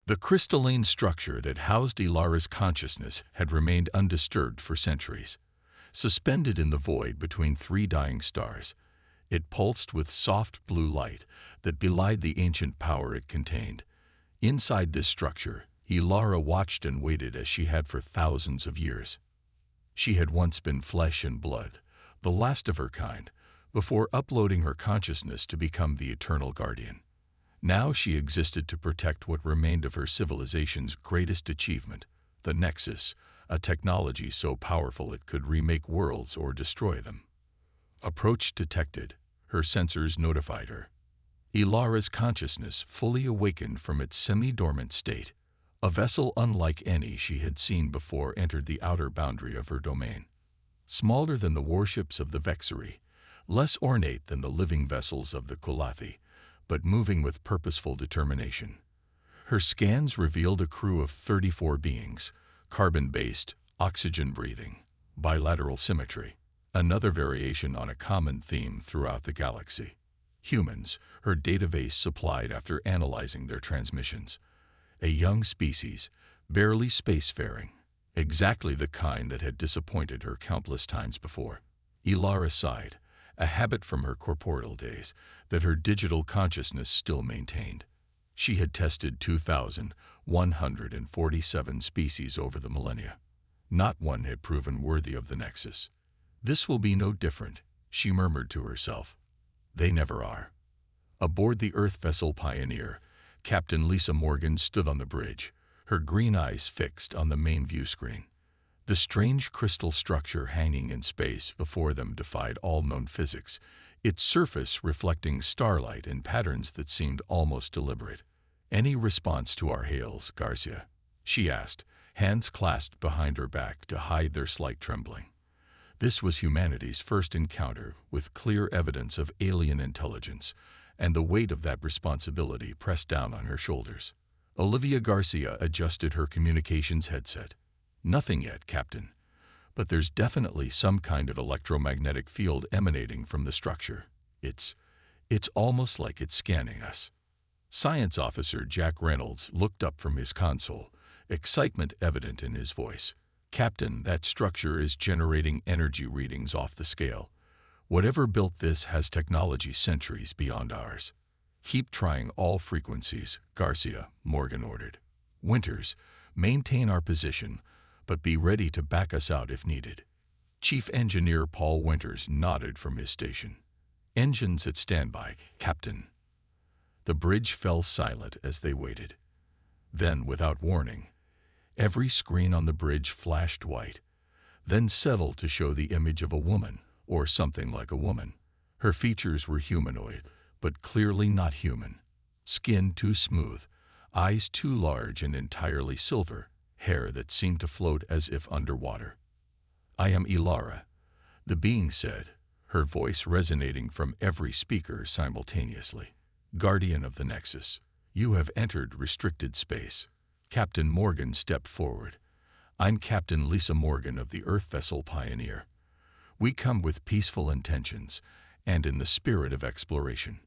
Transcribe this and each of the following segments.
The crystalline structure that housed Ilara's consciousness had remained undisturbed for centuries. Suspended in the void between three dying stars, it pulsed with soft blue light that belied the ancient power it contained. Inside this structure, Ilara watched and waited as she had for thousands of years. She had once been flesh and blood, the last of her kind, before uploading her consciousness to become the eternal guardian. Now she existed to protect what remained of her civilization's greatest achievement, the Nexus, a technology so powerful it could remake worlds or destroy them. Approach detected, her sensors notified her. Ilara's consciousness fully awakened from its semi-dormant state. A vessel unlike any she had seen before entered the outer boundary of her domain. Smaller than the warships of the Vexery, less ornate than the living vessels of the Kulathi, but moving with purposeful determination. Her scans revealed a crew of 34 beings, carbon-based, oxygen-breathing, bilateral symmetry, another variation on a common theme throughout the galaxy. Humans, her database supplied after analyzing their transmissions. A young species, barely spacefaring, exactly the kind that had disappointed her countless times before. Ilara sighed, a habit from her corporeal days that her digital consciousness still maintained. She had tested 2,147 species over the millennia. Not one had proven worthy of the Nexus. This will be no different, she murmured to herself. They never are. Aboard the Earth vessel Pioneer, Captain Lisa Morgan stood on the bridge, her green eyes fixed on the main view screen. The strange crystal structure hanging in space before them defied all known physics, its surface reflecting starlight in patterns that seemed almost deliberate. "Any response to our hails, Garcia?" she asked, hands clasped behind her back to hide their slight trembling. This was humanity's first encounter with clear evidence of alien intelligence, and the weight of that responsibility pressed down on her shoulders. Olivia Garcia adjusted her communications headset. "Nothing yet, Captain. But there's definitely some kind of electromagnetic field emanating from the structure. It's almost like it's scanning us." Science Officer Jack Reynolds looked up from his console, excitement evident in his voice. "Captain, that structure is generating energy readings off the scale. Whatever built this has technology centuries beyond ours." "Keep trying all frequencies," Garcia, Morgan ordered. "Winters, maintain our position, but be ready to back us out if needed." Chief Engineer Paul Winters nodded from his station. "Engines at standby, Captain." The bridge fell silent as they waited. Then, without warning, every screen on the bridge flashed white, then settled to show the image of a woman, or something like a woman. Her features were humanoid, but clearly not human. Skin too smooth, eyes too large and entirely silver, hair that seemed to float as if underwater. "I am Ilara," the being said, her voice resonating from every speaker simultaneously. "Guardian of the Nexus, you have entered restricted space." Captain Morgan stepped forward. "I'm Captain Lisa Morgan of the Earth vessel Pioneer. We come with peaceful intentions and in the spirit of exploration."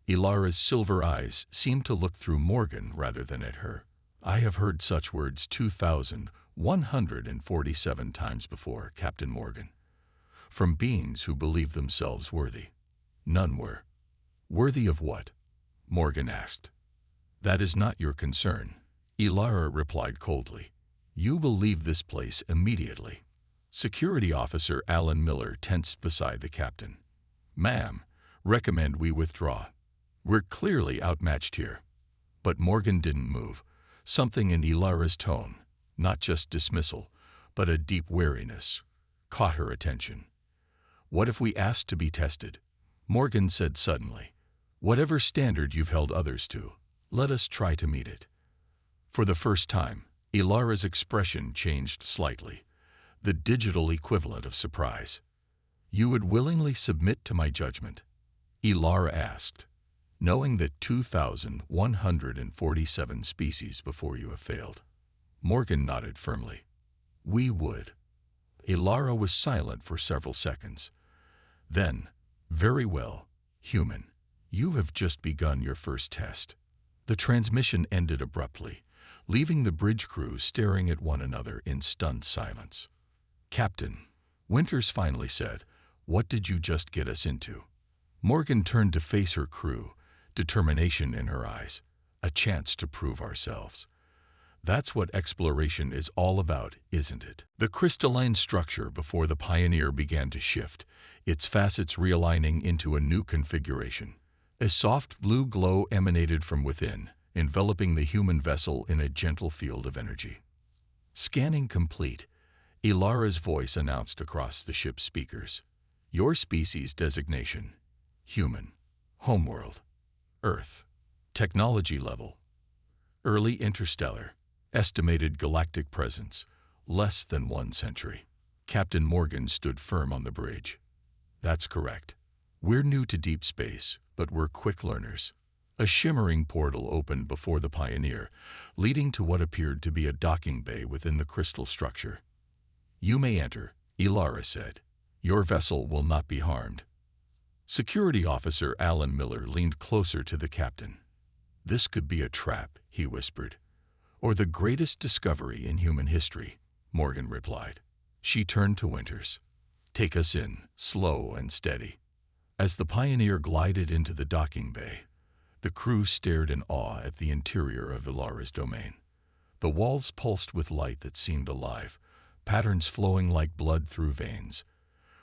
Ilara's silver eyes seemed to look through Morgan rather than at her. "I have heard such words 2,147 times before, Captain Morgan. From beings who believed themselves worthy. None were." "Worthy of what?" Morgan asked. "That is not your concern," Ilara replied coldly. "You will leave this place immediately." Security Officer Alan Miller tensed beside the captain. "Ma'am, recommend we withdraw. We're clearly outmatched here." But Morgan didn't move. Something in Ilara's tone, not just dismissal, but a deep wariness, caught her attention. "What if we asked to be tested?" Morgan said suddenly. "Whatever standard you've held others to, let us try to meet it." For the first time, Ilara's expression changed slightly, the digital equivalent of surprise. "You would willingly submit to my judgment?" Ilara asked, "knowing that 2,147 species before you have failed." Morgan nodded firmly. "We would." Ilara was silent for several seconds. Then, "Very well, human. You have just begun your first test." The transmission ended abruptly, leaving the bridge crew staring at one another in stunned silence. "Captain," Winters finally said, "what did you just get us into?" Morgan turned to face her crew, determination in her eyes. "A chance to prove ourselves. That's what exploration is all about, isn't it?" The crystalline structure before the Pioneer began to shift, its facets realigning into a new configuration. A soft blue glow emanated from within, enveloping the human vessel in a gentle field of energy. Scanning complete, Ilara's voice announced across the ship's speakers. "Your species designation: human. Homeworld: Earth. Technology level: early interstellar. Estimated galactic presence: less than 1 century." Captain Morgan stood firm on the bridge. "That's correct. We're new to deep space, but we're quick learners." A shimmering portal opened before the Pioneer, leading to what appeared to be a docking bay within the crystal structure. "You may enter," Ilara said. "Your vessel will not be harmed." Security Officer Alan Miller leaned closer to the captain. "This could be a trap," he whispered. "Or the greatest discovery in human history," Morgan replied. She turned to Winters. "Take us in, slow and steady." As the Pioneer glided into the docking bay, the crew stared in awe at the interior of Ilara's domain. The walls pulsed with light that seemed alive, patterns flowing like blood through veins.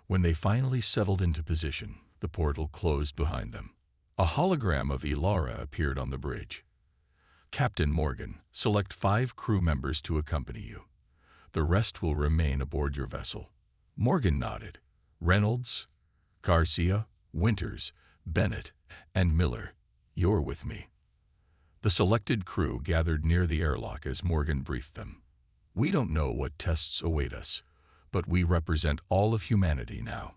When they finally settled into position, the portal closed behind them. A hologram of Ilara appeared on the bridge. "Captain Morgan, select 5 crew members to accompany you. The rest will remain aboard your vessel." Morgan nodded. "Reynolds, Garcia, Winters, Bennett, and Miller, you're with me." The selected crew gathered near the airlock as Morgan briefed them. "We don't know what tests await us, but we represent all of humanity now.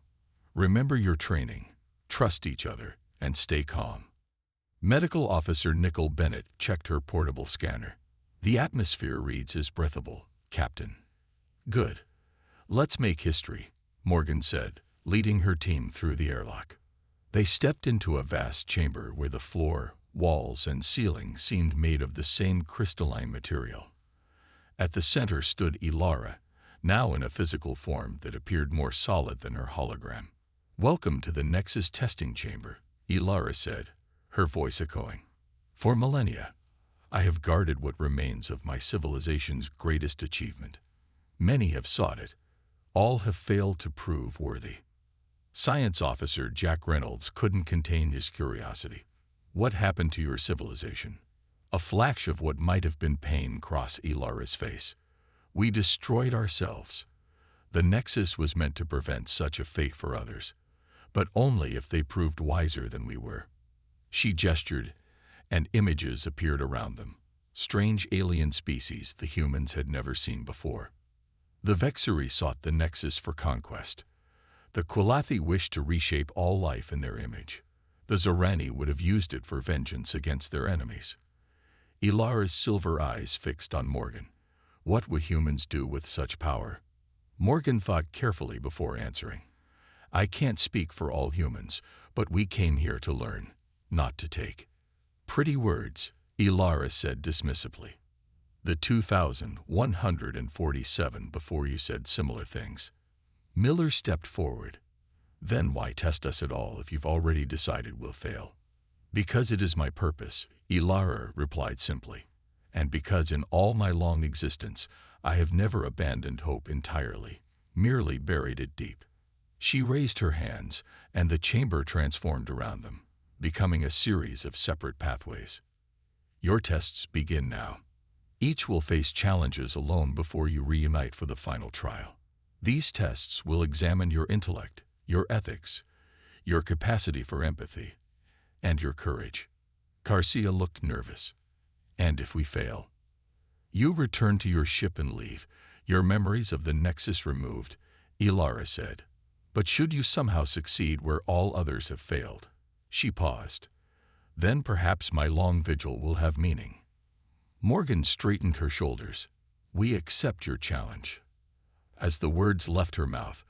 Remember your training, trust each other, and stay calm." Medical Officer Nicole Bennett checked her portable scanner. "The atmosphere reads as breathable, Captain." "Good. Let's make history," Morgan said, leading her team through the airlock. They stepped into a vast chamber where the floor, walls, and ceiling seemed made of the same crystalline material. At the center stood Ilara, now in a physical form that appeared more solid than her hologram. "Welcome to the Nexus testing chamber," Ilara said, her voice echoing. "For millennia, I have guarded what remains of my civilization's greatest achievement. Many have sought it. All have failed to prove worthy." Science Officer Jack Reynolds couldn't contain his curiosity. "What happened to your civilization?" A flash of what might have been pain crossed Ilara's face. "We destroyed ourselves. The Nexus was meant to prevent such a fate for others, but only if they proved wiser than we were." She gestured, and images appeared around them. Strange alien species the humans had never seen before. The Vexari sought the Nexus for conquest. The Quilathi wished to reshape all life in their image. The Zorani would have used it for vengeance against their enemies. Ilara's silver eyes fixed on Morgan. What would humans do with such power? Morgan thought carefully before answering. "I can't speak for all humans, but we came here to learn, not to take." "Pretty words," Ilara said dismissively. "The 2,147 before you said similar things." Miller stepped forward. "Then why test us at all if you've already decided we'll fail?" "Because it is my purpose," Ilara replied simply, "and because in all my long existence I have never abandoned hope entirely, merely buried it deep." She raised her hands, and the chamber transformed around them, becoming a series of separate pathways. "Your tests begin now. Each will face challenges alone before you reunite for the final trial. These tests will examine your intellect, your ethics, your capacity for empathy, and your courage." Garcia looked nervous. "And if we fail?" "You return to your ship and leave, your memories of the Nexus removed," Ilara said. "But should you somehow succeed where all others have failed?" She paused. "Then perhaps my long vigil will have meaning." Morgan straightened her shoulders. "We accept your challenge." As the words left her mouth,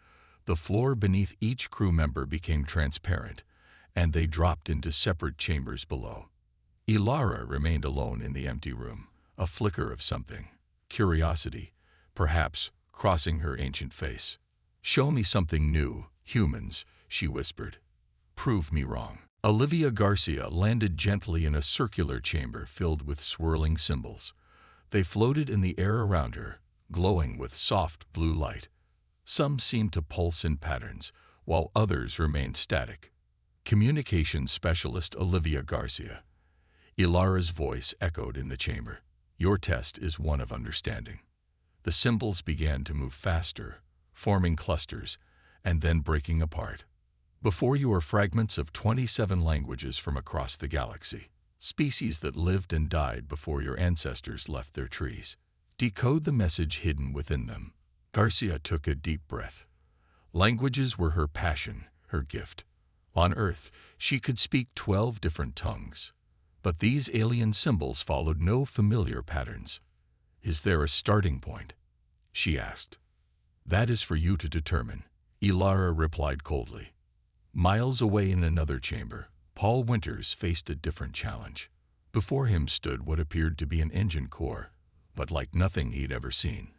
the floor beneath each crew member became transparent, and they dropped into separate chambers below. Ilara remained alone in the empty room, a flicker of something, curiosity, perhaps, crossing her ancient face. "Show me something new, humans," she whispered. "Prove me wrong." Olivia Garcia landed gently in a circular chamber filled with swirling symbols. They floated in the air around her, glowing with soft blue light. Some seemed to pulse in patterns, while others remained static. Communications specialist Olivia Garcia. Ilara's voice echoed in the chamber. "Your test is one of understanding." The symbols began to move faster, forming clusters, and then breaking apart. Before you are fragments of 27 languages from across the galaxy, species that lived and died before your ancestors left their trees. Decode the message hidden within them. Garcia took a deep breath. Languages were her passion, her gift. On Earth, she could speak 12 different tongues. But these alien symbols followed no familiar patterns. "Is there a starting point?" she asked. "That is for you to determine," Ilara replied coldly. Miles away in another chamber, Paul Winters faced a different challenge. Before him stood what appeared to be an engine core, but like nothing he'd ever seen.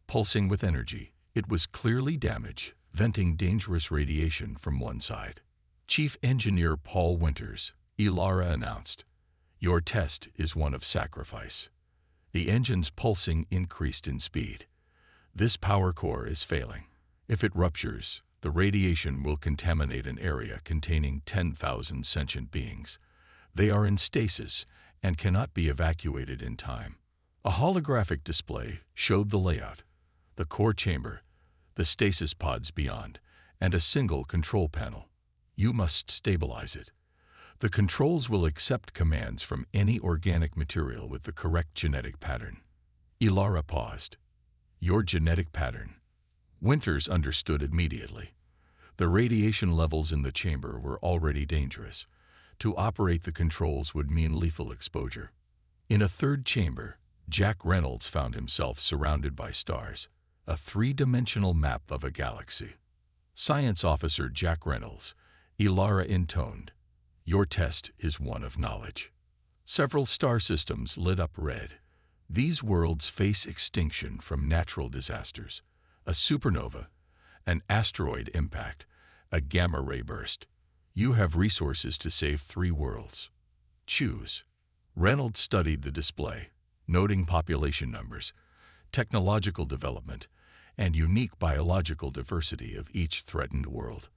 Pulsing with energy, it was clearly damaged, venting dangerous radiation from one side. "Chief Engineer Paul Winters," Ilara announced, "your test is one of sacrifice." The engine's pulsing increased in speed. "This power core is failing. If it ruptures, the radiation will contaminate an area containing 10,000 sentient beings. They are in stasis and cannot be evacuated in time." A holographic display showed the layout: the core chamber, the stasis pods beyond, and a single control panel. "You must stabilize it. The controls will accept commands from any organic material with the correct genetic pattern." Ilara paused. "Your genetic pattern." Winters understood immediately. The radiation levels in the chamber were already dangerous. To operate the controls would mean lethal exposure. In a third chamber, Jack Reynolds found himself surrounded by stars, a three-dimensional map of a galaxy. "Science Officer Jack Reynolds," Ilara intoned, "your test is one of knowledge." Several star systems lit up red. These worlds face extinction from natural disasters: a supernova, an asteroid impact, a gamma-ray burst. You have resources to save 3 worlds. Choose. Reynolds studied the display, noting population numbers, technological development, and unique biological diversity of each threatened world.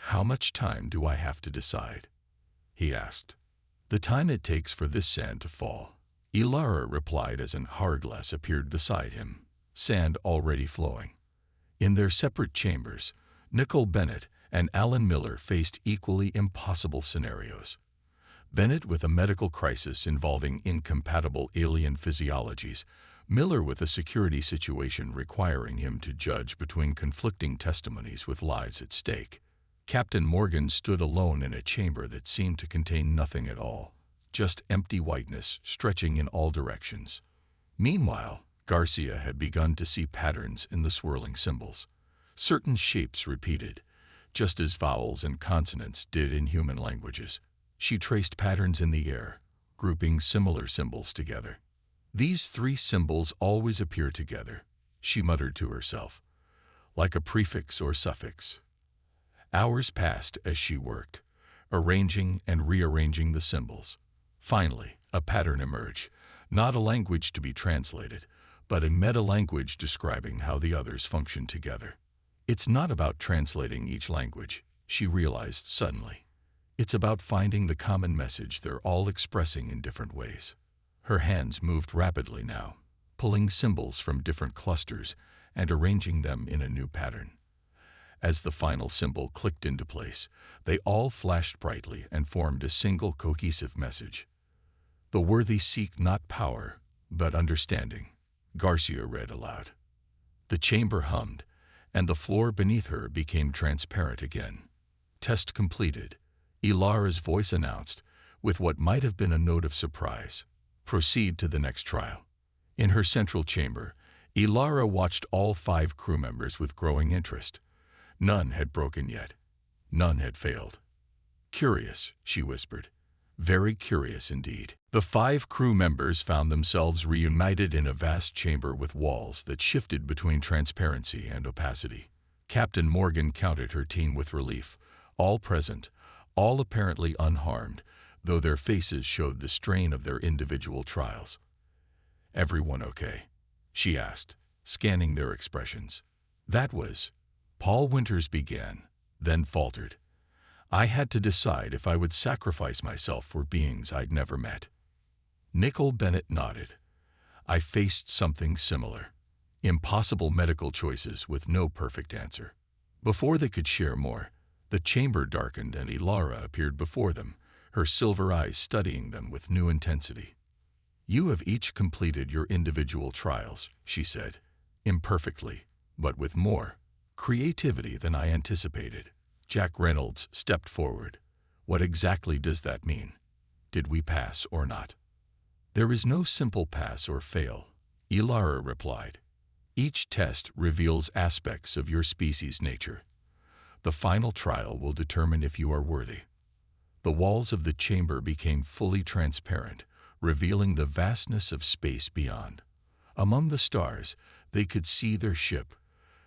"How much time do I have to decide?" he asked. "The time it takes for this sand to fall," Ilara replied as an hourglass appeared beside him, sand already flowing. In their separate chambers, Nicole Bennett and Alan Miller faced equally impossible scenarios. Bennett with a medical crisis involving incompatible alien physiologies, Miller with a security situation requiring him to judge between conflicting testimonies with lives at stake. Captain Morgan stood alone in a chamber that seemed to contain nothing at all, just empty whiteness stretching in all directions. Meanwhile, Garcia had begun to see patterns in the swirling symbols. Certain shapes repeated, just as vowels and consonants did in human languages. She traced patterns in the air, grouping similar symbols together. "These 3 symbols always appear together," she muttered to herself, "like a prefix or suffix." Hours passed as she worked, arranging and rearranging the symbols. Finally, a pattern emerged, not a language to be translated, but a meta-language describing how the others function together. "It's not about translating each language," she realized suddenly. "It's about finding the common message they're all expressing in different ways." Her hands moved rapidly now, pulling symbols from different clusters and arranging them in a new pattern. As the final symbol clicked into place, they all flashed brightly and formed a single cohesive message. "The worthy seek not power, but understanding," Garcia read aloud. The chamber hummed, and the floor beneath her became transparent again. "Test completed," Ilara's voice announced, with what might have been a note of surprise. "Proceed to the next trial." In her central chamber, Ilara watched all 5 crew members with growing interest. None had broken yet. None had failed. "Curious," she whispered. Very curious indeed. The 5 crew members found themselves reunited in a vast chamber with walls that shifted between transparency and opacity. Captain Morgan counted her team with relief. All present, all apparently unharmed, though their faces showed the strain of their individual trials. "Everyone okay?" she asked, scanning their expressions. "That was..." Paul Winters began, then faltered. "I had to decide if I would sacrifice myself for beings I'd never met." Nickel Bennett nodded. "I faced something similar. Impossible medical choices with no perfect answer." Before they could share more, the chamber darkened and Ilara appeared before them, her silver eyes studying them with new intensity. "You have each completed your individual trials," she said, imperfectly, but with more creativity than I anticipated. Jack Reynolds stepped forward. "What exactly does that mean? Did we pass or not?" "There is no simple pass or fail," Ilara replied. "Each test reveals aspects of your species' nature. The final trial will determine if you are worthy." The walls of the chamber became fully transparent, revealing the vastness of space beyond. Among the stars, they could see their ship,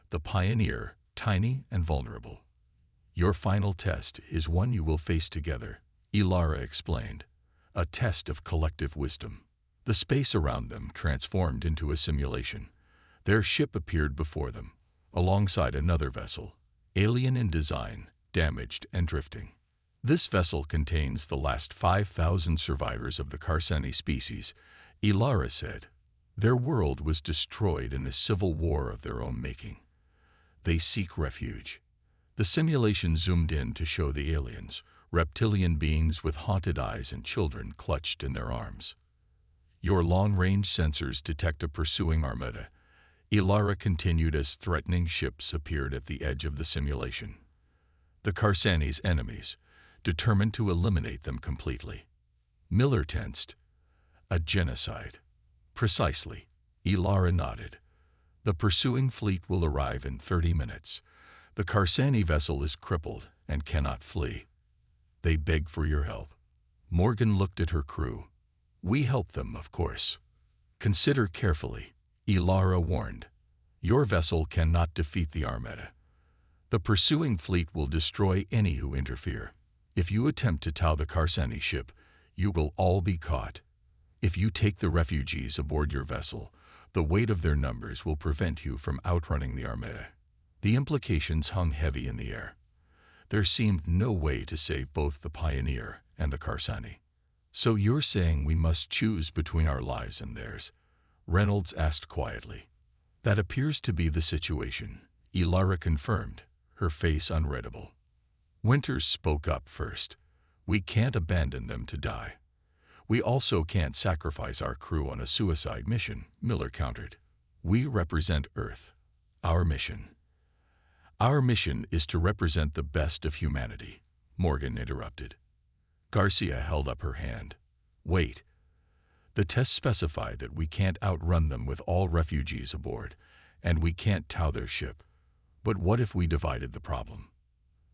the Pioneer, tiny and vulnerable. "Your final test is one you will face together," Ilara explained. "A test of collective wisdom." The space around them transformed into a simulation. Their ship appeared before them, alongside another vessel, alien in design, damaged and drifting. "This vessel contains the last 5,000 survivors of the Karsani species," Ilara said. "Their world was destroyed in a civil war of their own making. They seek refuge." The simulation zoomed in to show the aliens, reptilian beings with haunted eyes and children clutched in their arms. "Your long-range sensors detect a pursuing armada," Ilara continued as threatening ships appeared at the edge of the simulation. "The Karsani's enemies, determined to eliminate them completely." Miller tensed. "A genocide." "Precisely," Ilara nodded. "The pursuing fleet will arrive in 30 minutes. The Karsani vessel is crippled and cannot flee. They beg for your help." Morgan looked at her crew. "We help them, of course." "Consider carefully," Ilara warned. "Your vessel cannot defeat the Armada. The pursuing fleet will destroy any who interfere. If you attempt to tow the Karsani ship, you will all be caught. If you take the refugees aboard your vessel, the weight of their numbers will prevent you from outrunning the Armada." The implications hung heavy in the air. There seemed no way to save both the Pioneer and the Karsani. "So you're saying we must choose between our lives and theirs?" Reynolds asked quietly. "That appears to be the situation," Ilara confirmed, her face unreadable. Winters spoke up first. "We can't abandon them to die." "We also can't sacrifice our crew on a suicide mission," Miller countered. "We represent Earth. Our mission..." "Our mission is to represent the best of humanity," Morgan interrupted. Garcia held up her hand. "Wait. The tests specify that we can't outrun them with all refugees aboard, and we can't tow their ship. But what if we divided the problem?"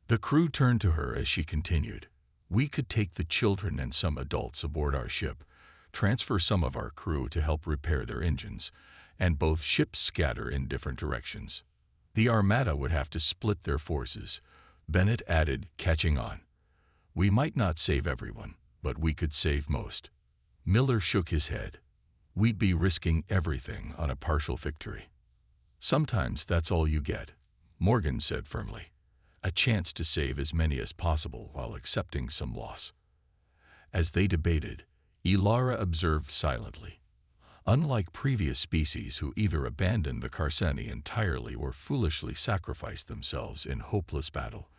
The crew turned to her as she continued. "We could take the children and some adults aboard our ship, transfer some of our crew to help repair their engines, and both ships scatter in different directions. The Armada would have to split their forces," Bennett added, catching on. "We might not save everyone, but we could save most." Miller shook his head. "We'd be risking everything on a partial victory." "Sometimes that's all you get," Morgan said firmly. "A chance to save as many as possible while accepting some loss." As they debated, Ilara observed silently. Unlike previous species who either abandoned the Karsani entirely or foolishly sacrificed themselves in hopeless battle,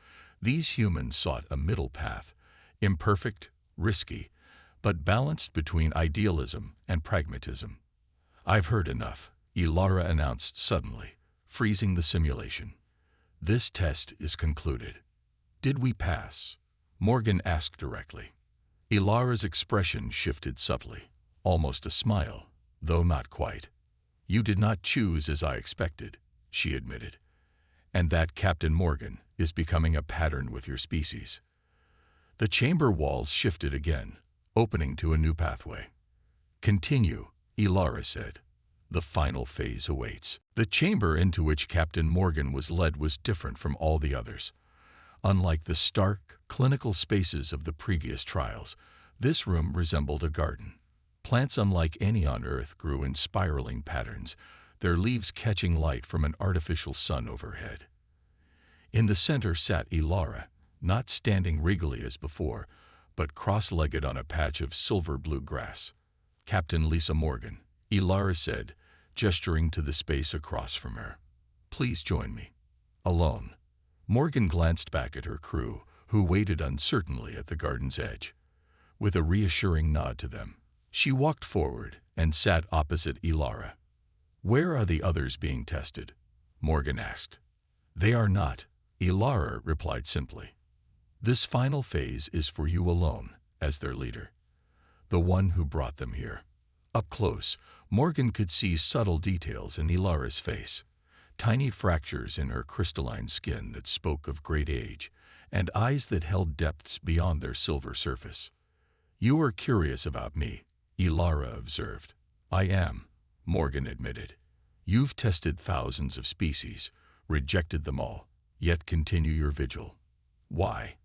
these humans sought a middle path, imperfect, risky, but balanced between idealism and pragmatism. "I've heard enough," Ilara announced suddenly, freezing the simulation. "This test is concluded." "Did we pass?" Morgan asked directly. Ilara's expression shifted subtly, almost a smile, though not quite. "You did not choose as I expected," she admitted. "And that, Captain Morgan, is becoming a pattern with your species." The chamber walls shifted again, opening to a new pathway. Continue, Elara said. The final phase awaits. The chamber into which Captain Morgan was led was different from all the others. Unlike the stark, clinical spaces of the previous trials, this room resembled a garden. Plants unlike any on Earth grew in spiraling patterns, their leaves catching light from an artificial sun overhead. In the center sat Elara, not standing regally as before, but cross-legged on a patch of silver-blue grass. Captain Lisa Morgan, Elara said, gesturing to the space across from her. Please join me. Alone. Morgan glanced back at her crew, who waited uncertainly at the garden's edge. With a reassuring nod to them, she walked forward and sat opposite Elara. Where are the others being tested? Morgan asked. They are not, Elara replied simply. This final phase is for you alone, as their leader. The one who brought them here. Up close, Morgan could see subtle details in Elara's face. Tiny fractures in her crystalline skin that spoke of great age, and eyes that held depths beyond their silver surface. You are curious about me, Elara observed. I am, Morgan admitted. You've tested thousands of species, rejected them all, yet continue your vigil. Why?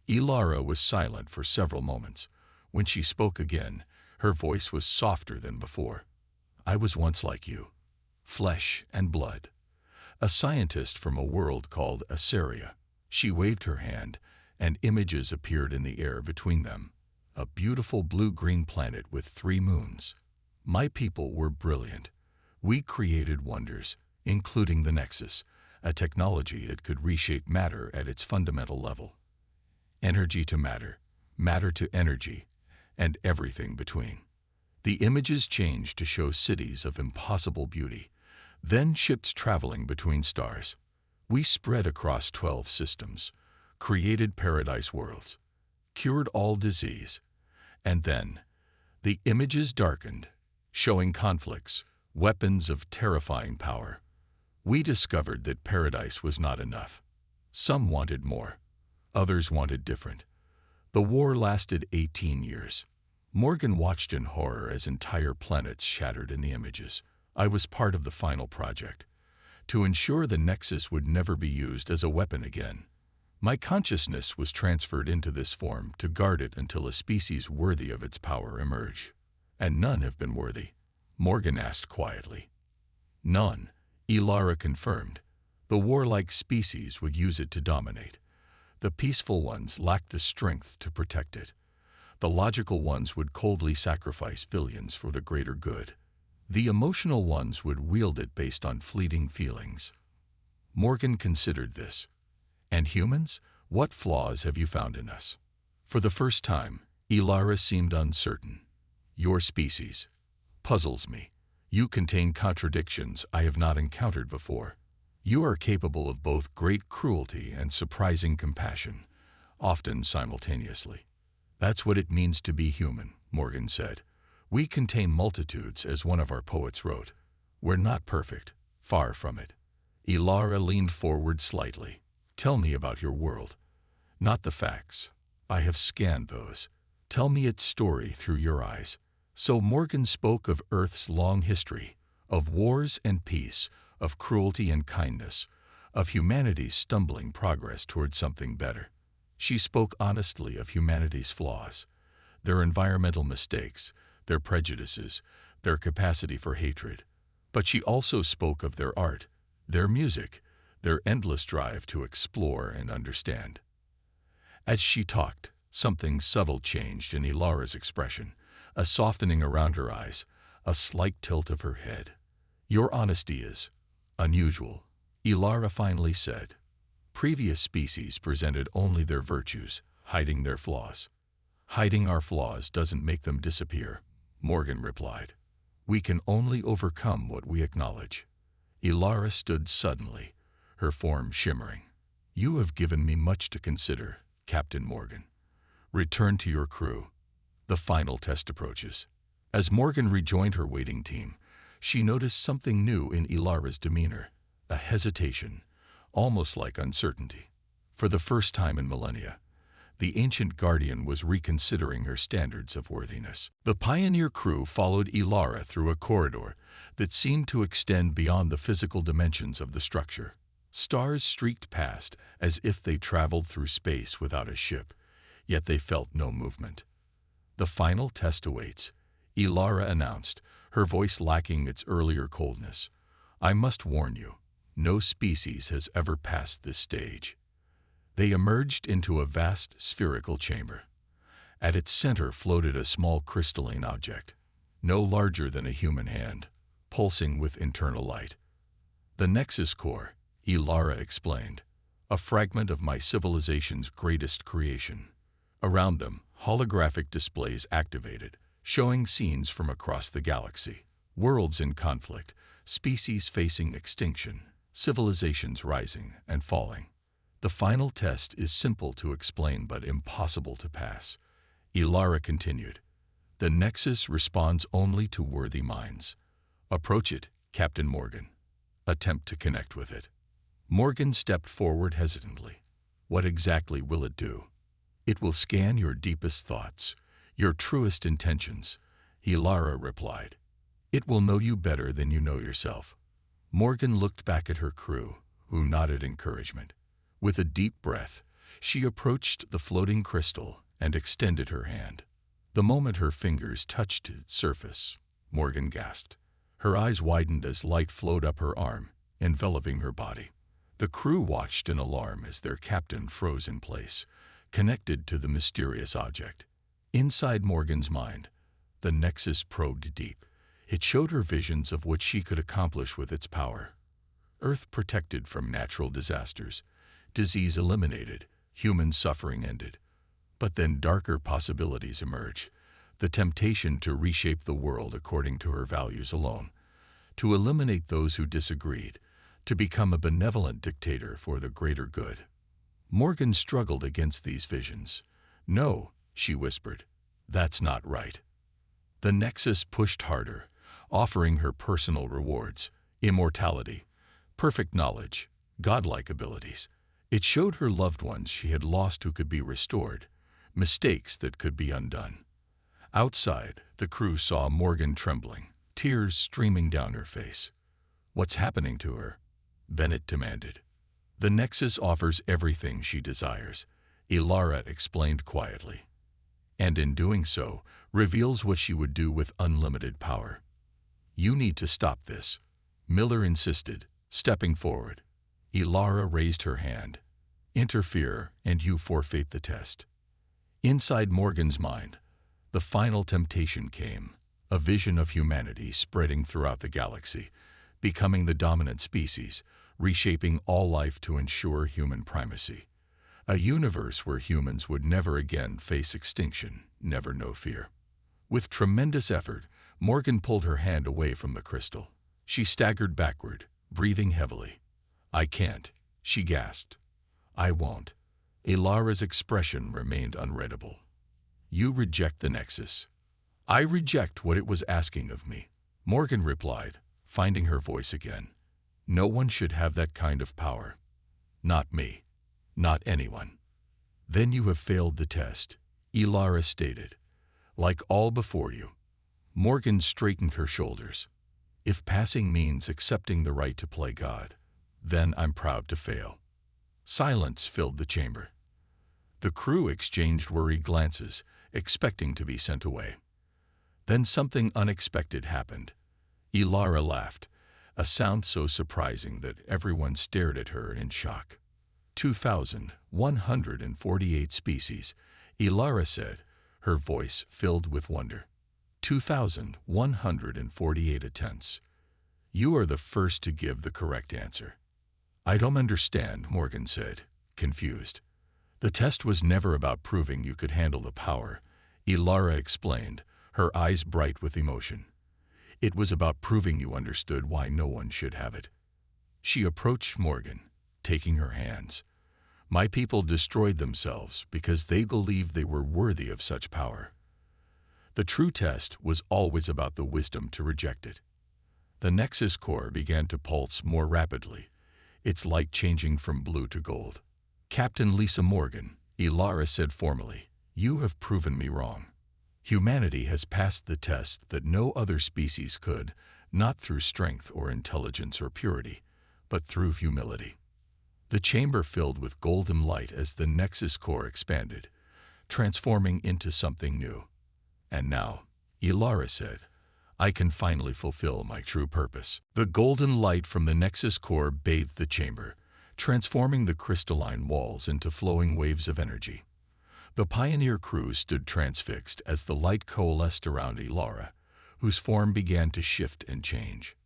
Elara was silent for several moments. When she spoke again, her voice was softer than before. I was once like you, flesh and blood. A scientist from a world called Assyria. She waved her hand, and images appeared in the air between them. A beautiful blue-green planet with 3 moons. My people were brilliant. We created wonders, including the Nexus, a technology that could reshape matter at its fundamental level. Energy to matter, matter to energy, and everything between. The images changed to show cities of impossible beauty, then ships traveling between stars. We spread across 12 systems, created paradise worlds, cured all disease, and then the images darkened, showing conflicts, weapons of terrifying power. We discovered that paradise was not enough. Some wanted more, others wanted different. The war lasted 18 years. Morgan watched in horror as entire planets shattered in the images. I was part of the final project, to ensure the Nexus would never be used as a weapon again. My consciousness was transferred into this form to guard it until a species worthy of its power emerged. And none have been worthy, Morgan asked quietly. None, Elara confirmed. The warlike species would use it to dominate. The peaceful ones lacked the strength to protect it. The logical ones would coldly sacrifice billions for the greater good. The emotional ones would wield it based on fleeting feelings. Morgan considered this. And humans? What flaws have you found in us? For the first time, Elara seemed uncertain. Your species puzzles me. You contain contradictions I have not encountered before. You are capable of both great cruelty and surprising compassion, often simultaneously. That's what it means to be human, Morgan said. We contain multitudes, as one of our poets wrote. We're not perfect, far from it. Elara leaned forward slightly. Tell me about your world. Not the facts. I have scanned those. Tell me its story through your eyes. So Morgan spoke of Earth's long history, of wars and peace, of cruelty and kindness, of humanity's stumbling progress toward something better. She spoke honestly of humanity's flaws, their environmental mistakes, their prejudices, their capacity for hatred. But she also spoke of their art, their music, their endless drive to explore and understand. As she talked, something subtle changed in Elara's expression, a softening around her eyes, a slight tilt of her head. Your honesty is unusual, Elara finally said. Previous species presented only their virtues, hiding their flaws. Hiding our flaws doesn't make them disappear, Morgan replied. We can only overcome what we acknowledge. Elara stood suddenly, her form shimmering. You have given me much to consider, Captain Morgan. Return to your crew. The final test approaches. As Morgan rejoined her waiting team, she noticed something new in Elara's demeanor, a hesitation, almost like uncertainty. For the first time in millennia, The ancient guardian was reconsidering her standards of worthiness. The pioneer crew followed Ilara through a corridor that seemed to extend beyond the physical dimensions of the structure. Stars streaked past as if they traveled through space without a ship, yet they felt no movement. "The final test awaits," Ilara announced, her voice lacking its earlier coldness. "I must warn you, no species has ever passed this stage." They emerged into a vast spherical chamber. At its center floated a small crystalline object, no larger than a human hand, pulsing with internal light. "The Nexus Core," Ilara explained, "a fragment of my civilization's greatest creation." Around them, holographic displays activated, showing scenes from across the galaxy. Worlds in conflict, species facing extinction, civilizations rising and falling. "The final test is simple to explain but impossible to pass," Ilara continued. "The Nexus responds only to worthy minds. Approach it, Captain Morgan. Attempt to connect with it." Morgan stepped forward hesitantly. "What exactly will it do?" "It will scan your deepest thoughts, your truest intentions," Ilara replied. "It will know you better than you know yourself." Morgan looked back at her crew, who nodded encouragement. With a deep breath, she approached the floating crystal and extended her hand. The moment her fingers touched its surface, Morgan gasped. Her eyes widened as light flowed up her arm, enveloping her body. The crew watched in alarm as their captain froze in place, connected to the mysterious object. Inside Morgan's mind, the Nexus probed deep. It showed her visions of what she could accomplish with its power. Earth protected from natural disasters, disease eliminated, human suffering ended. But then darker possibilities emerged. The temptation to reshape the world according to her values alone, to eliminate those who disagreed, to become a benevolent dictator for the greater good. Morgan struggled against these visions. "No," she whispered, "that's not right." The Nexus pushed harder, offering her personal rewards, immortality, perfect knowledge, godlike abilities. It showed her loved ones she had lost who could be restored, mistakes that could be undone. Outside, the crew saw Morgan trembling, tears streaming down her face. "What's happening to her?" Bennett demanded. "The Nexus offers everything she desires," Ilara explained quietly. "And in doing so, reveals what she would do with unlimited power." "You need to stop this," Miller insisted, stepping forward. Ilara raised her hand. "Interfere, and you forfeit the test." Inside Morgan's mind, the final temptation came, a vision of humanity spreading throughout the galaxy, becoming the dominant species, reshaping all life to ensure human primacy. A universe where humans would never again face extinction, never know fear. With tremendous effort, Morgan pulled her hand away from the crystal. She staggered backward, breathing heavily. "I can't," she gasped. "I won't." Ilara's expression remained unreadable. "You reject the Nexus." "I reject what it was asking of me," Morgan replied, finding her voice again. "No one should have that kind of power. Not me. Not anyone." "Then you have failed the test," Ilara stated. "Like all before you." Morgan straightened her shoulders. "If passing means accepting the right to play God, then I'm proud to fail." Silence filled the chamber. The crew exchanged worried glances, expecting to be sent away. Then something unexpected happened. Ilara laughed, a sound so surprising that everyone stared at her in shock. 2,148 species, Ilara said, her voice filled with wonder. 2,148 attempts. You are the first to give the correct answer. I don't understand, Morgan said, confused. The test was never about proving you could handle the power, Ilara explained, her eyes bright with emotion. It was about proving you understood why no one should have it. She approached Morgan, taking her hands. My people destroyed themselves because they believed they were worthy of such power. The true test was always about the wisdom to reject it. The Nexus core began to pulse more rapidly, its light changing from blue to gold. Captain Lisa Morgan, Ilara said formally. You have proven me wrong. Humanity has passed the test that no other species could, not through strength or intelligence or purity, but through humility. The chamber filled with golden light as the Nexus core expanded, transforming into something new. And now, Ilara said, I can finally fulfill my true purpose. The golden light from the Nexus core bathed the chamber, transforming the crystalline walls into flowing waves of energy. The Pioneer crew stood transfixed as the light coalesced around Ilara, whose form began to shift and change.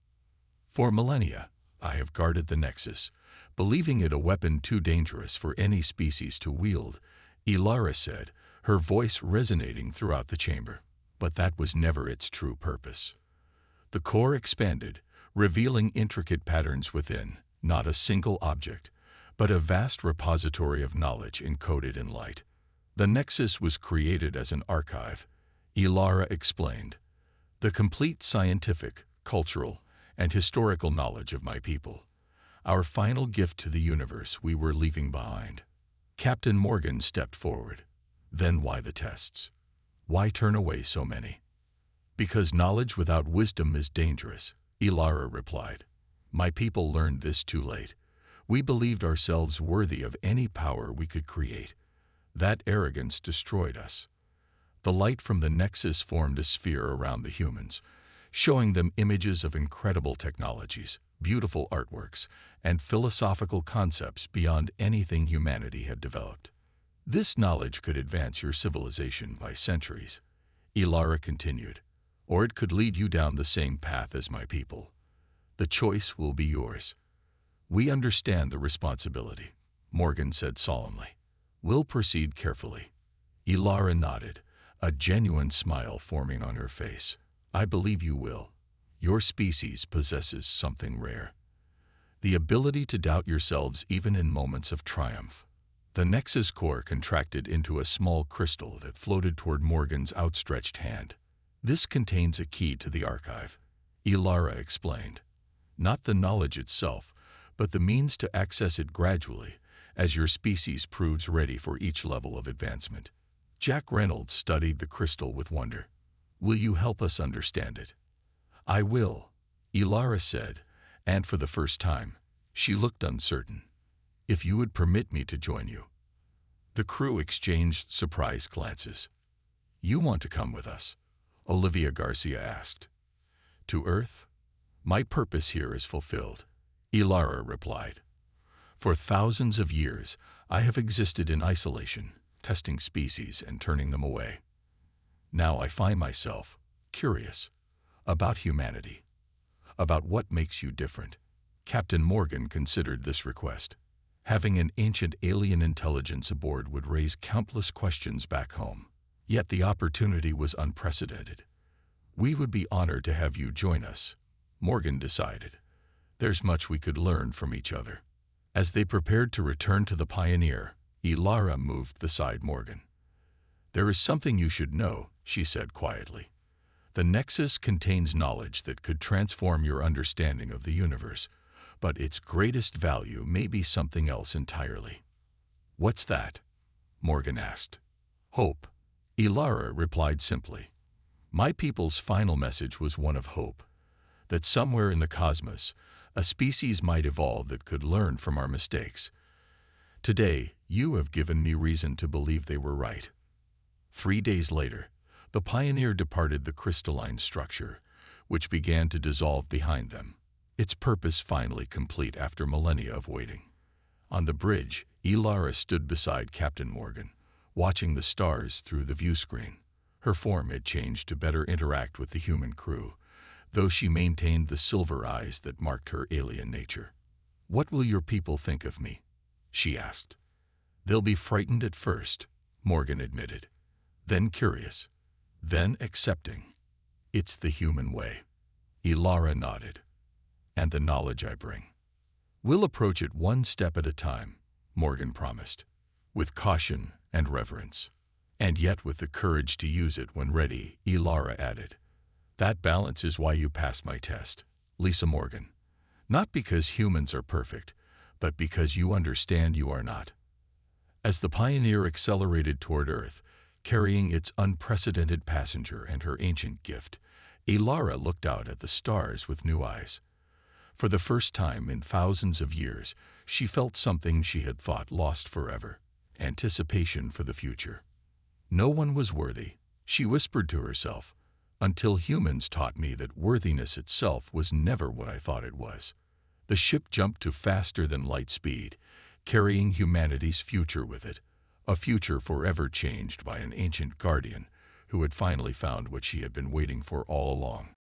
For millennia, I have guarded the Nexus, believing it a weapon too dangerous for any species to wield, Ilara said, her voice resonating throughout the chamber. But that was never its true purpose. The core expanded, revealing intricate patterns within, not a single object, but a vast repository of knowledge encoded in light. The Nexus was created as an archive, Ilara explained, the complete scientific, cultural, and historical knowledge of my people, our final gift to the universe we were leaving behind. Captain Morgan stepped forward. Then why the tests? Why turn away so many? Because knowledge without wisdom is dangerous, Ilara replied. My people learned this too late. We believed ourselves worthy of any power we could create. That arrogance destroyed us. The light from the Nexus formed a sphere around the humans, showing them images of incredible technologies, beautiful artworks, and philosophical concepts beyond anything humanity had developed. This knowledge could advance your civilization by centuries, Ilara continued, or it could lead you down the same path as my people. The choice will be yours. We understand the responsibility, Morgan said solemnly. We'll proceed carefully. Ilara nodded, a genuine smile forming on her face. I believe you will. Your species possesses something rare. The ability to doubt yourselves even in moments of triumph. The Nexus core contracted into a small crystal that floated toward Morgan's outstretched hand. This contains a key to the archive, Ilara explained. Not the knowledge itself, but the means to access it gradually, as your species proves ready for each level of advancement. Jack Reynolds studied the crystal with wonder. Will you help us understand it? I will, Ilara said, and for the first time, she looked uncertain. If you would permit me to join you. The crew exchanged surprised glances. You want to come with us? Olivia Garcia asked. To Earth? My purpose here is fulfilled, Ilara replied. For thousands of years, I have existed in isolation, testing species and turning them away. Now I find myself curious about humanity, about what makes you different. Captain Morgan considered this request. Having an ancient alien intelligence aboard would raise countless questions back home. Yet the opportunity was unprecedented. We would be honored to have you join us, Morgan decided. There's much we could learn from each other. As they prepared to return to the Pioneer, Ilara moved beside Morgan. There is something you should know, she said quietly. The Nexus contains knowledge that could transform your understanding of the universe, but its greatest value may be something else entirely. What's that? Morgan asked. Hope, Ilara replied simply. My people's final message was one of hope, that somewhere in the cosmos, a species might evolve that could learn from our mistakes. Today, you have given me reason to believe they were right. 3 days later, the Pioneer departed the crystalline structure, which began to dissolve behind them, its purpose finally complete after millennia of waiting. On the bridge, Ilara stood beside Captain Morgan, watching the stars through the view screen. Her form had changed to better interact with the human crew, though she maintained the silver eyes that marked her alien nature. What will your people think of me? She asked. They'll be frightened at first, Morgan admitted, then curious, then accepting. It's the human way. Ilara nodded. And the knowledge I bring. We'll approach it one step at a time, Morgan promised, with caution and reverence, and yet with the courage to use it when ready, Ilara added. That balance is why you passed my test, Lisa Morgan. Not because humans are perfect, but because you understand you are not. As the Pioneer accelerated toward Earth, carrying its unprecedented passenger and her ancient gift, Elara looked out at the stars with new eyes. For the first time in thousands of years, she felt something she had thought lost forever: anticipation for the future. No one was worthy, she whispered to herself, until humans taught me that worthiness itself was never what I thought it was. The ship jumped to faster than light speed, carrying humanity's future with it, a future forever changed by an ancient guardian who had finally found what she had been waiting for all along.